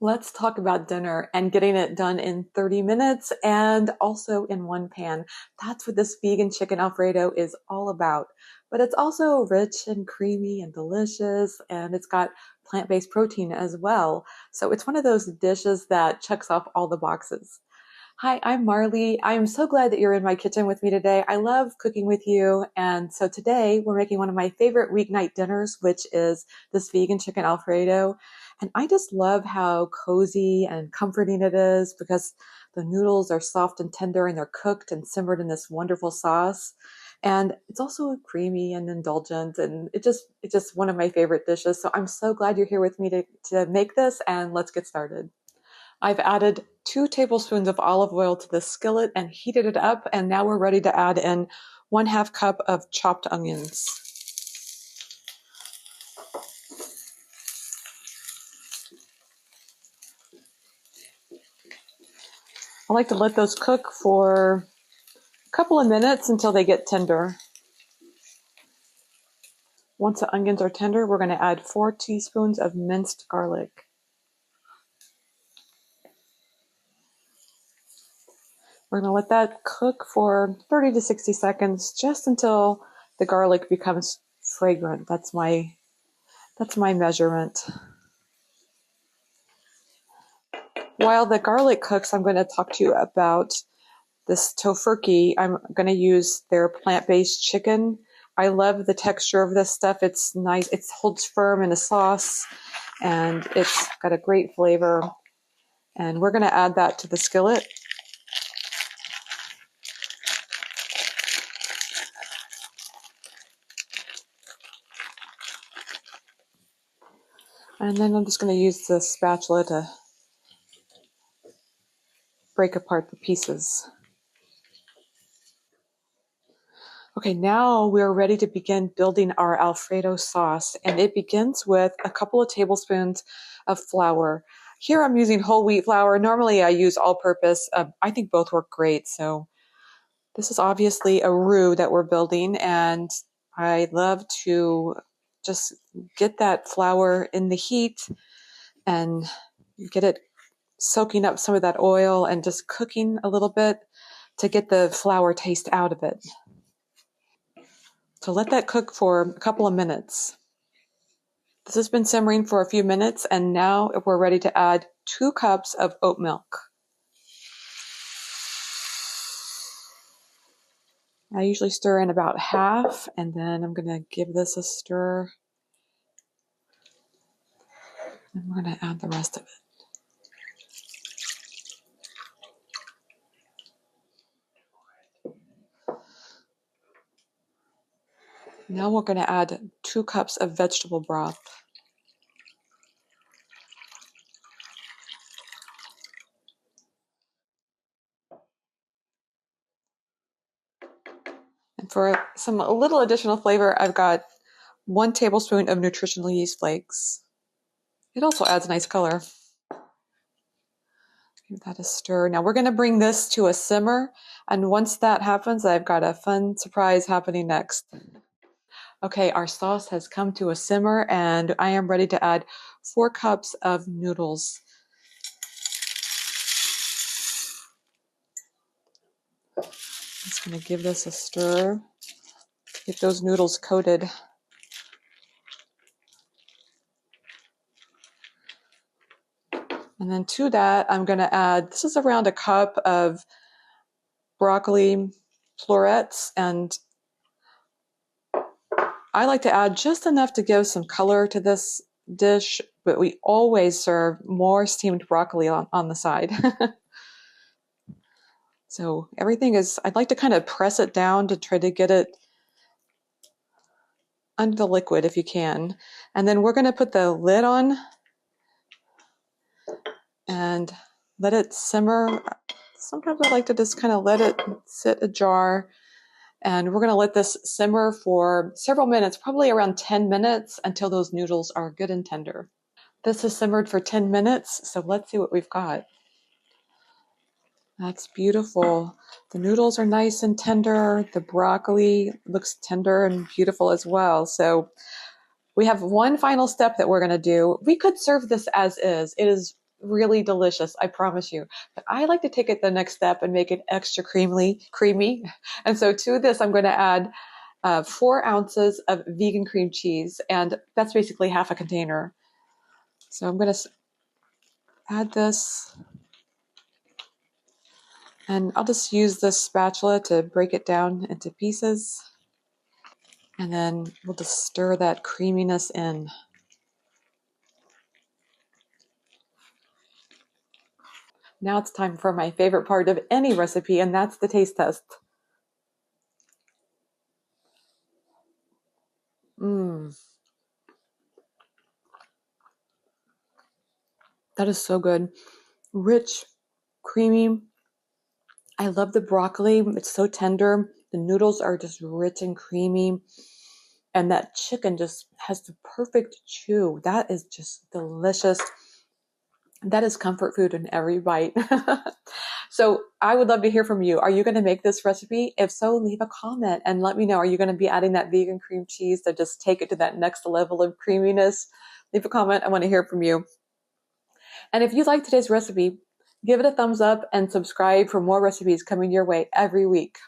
Let's talk about dinner and getting it done in 30 minutes and also in one pan. That's what this vegan chicken Alfredo is all about. But it's also rich and creamy and delicious, and it's got plant-based protein as well. So it's one of those dishes that checks off all the boxes. Hi, I'm Marley. I'm so glad that you're in my kitchen with me today. I love cooking with you. And so today we're making one of my favorite weeknight dinners, which is this vegan chicken Alfredo. And I just love how cozy and comforting it is because the noodles are soft and tender and they're cooked and simmered in this wonderful sauce. And it's also creamy and indulgent, and it's just one of my favorite dishes. So I'm so glad you're here with me to make this, and let's get started. I've added 2 tablespoons of olive oil to the skillet and heated it up, and now we're ready to add in 1/2 cup of chopped onions. I like to let those cook for a couple of minutes until they get tender. Once the onions are tender, we're going to add 4 teaspoons of minced garlic. We're going to let that cook for 30 to 60 seconds, just until the garlic becomes fragrant. That's my measurement. While the garlic cooks, I'm going to talk to you about this tofurkey. I'm going to use their plant-based chicken. I love the texture of this stuff. It's nice. It holds firm in a sauce, and it's got a great flavor. And we're going to add that to the skillet. And then I'm just going to use the spatula to break apart the pieces. Okay, now we're ready to begin building our Alfredo sauce, and it begins with a couple of tablespoons of flour. Here I'm using whole wheat flour. Normally I use all-purpose. I think both work great. So this is obviously a roux that we're building, and I love to just get that flour in the heat and get it soaking up some of that oil and just cooking a little bit to get the flour taste out of it. So let that cook for a couple of minutes. This has been simmering for a few minutes, and now we're ready to add 2 cups of oat milk. I usually stir in about half, and then I'm going to give this a stir. And we're going to add the rest of it. Now we're going to add 2 cups of vegetable broth. And for a little additional flavor, I've got 1 tablespoon of nutritional yeast flakes. It also adds a nice color. Give that a stir. Now we're going to bring this to a simmer, and once that happens, I've got a fun surprise happening next. Okay, our sauce has come to a simmer, and I am ready to add 4 cups of noodles. Just going to give this a stir. Get those noodles coated. And then to that, I'm going to add, this is around a cup of broccoli florets, and I like to add just enough to give some color to this dish, but we always serve more steamed broccoli on the side. So everything is, I'd like to kind of press it down to try to get it under the liquid if you can. And then we're going to put the lid on and let it simmer. Sometimes I like to just kind of let it sit ajar. And we're going to let this simmer for several minutes, probably around 10 minutes, until those noodles are good and tender. This has simmered for 10 minutes, so let's see what we've got. That's beautiful. The noodles are nice and tender. The broccoli looks tender and beautiful as well. So we have one final step that we're going to do. We could serve this as is. It is really delicious, I promise you. But I like to take it the next step and make it extra creamy. And so to this, I'm going to add 4 ounces of vegan cream cheese, and that's basically half a container. So I'm going to add this, and I'll just use this spatula to break it down into pieces. And then we'll just stir that creaminess in. Now it's time for my favorite part of any recipe, and that's the taste test. That is so good. Rich, creamy. I love the broccoli. It's so tender. The noodles are just rich and creamy. And that chicken just has the perfect chew. That is just delicious. That is comfort food in every bite. So I would love to hear from you. Are you going to make this recipe? If so, leave a comment and let me know. Are you going to be adding that vegan cream cheese to just take it to that next level of creaminess? Leave a comment. I want to hear from you. And if you like today's recipe, give it a thumbs up and subscribe for more recipes coming your way every week.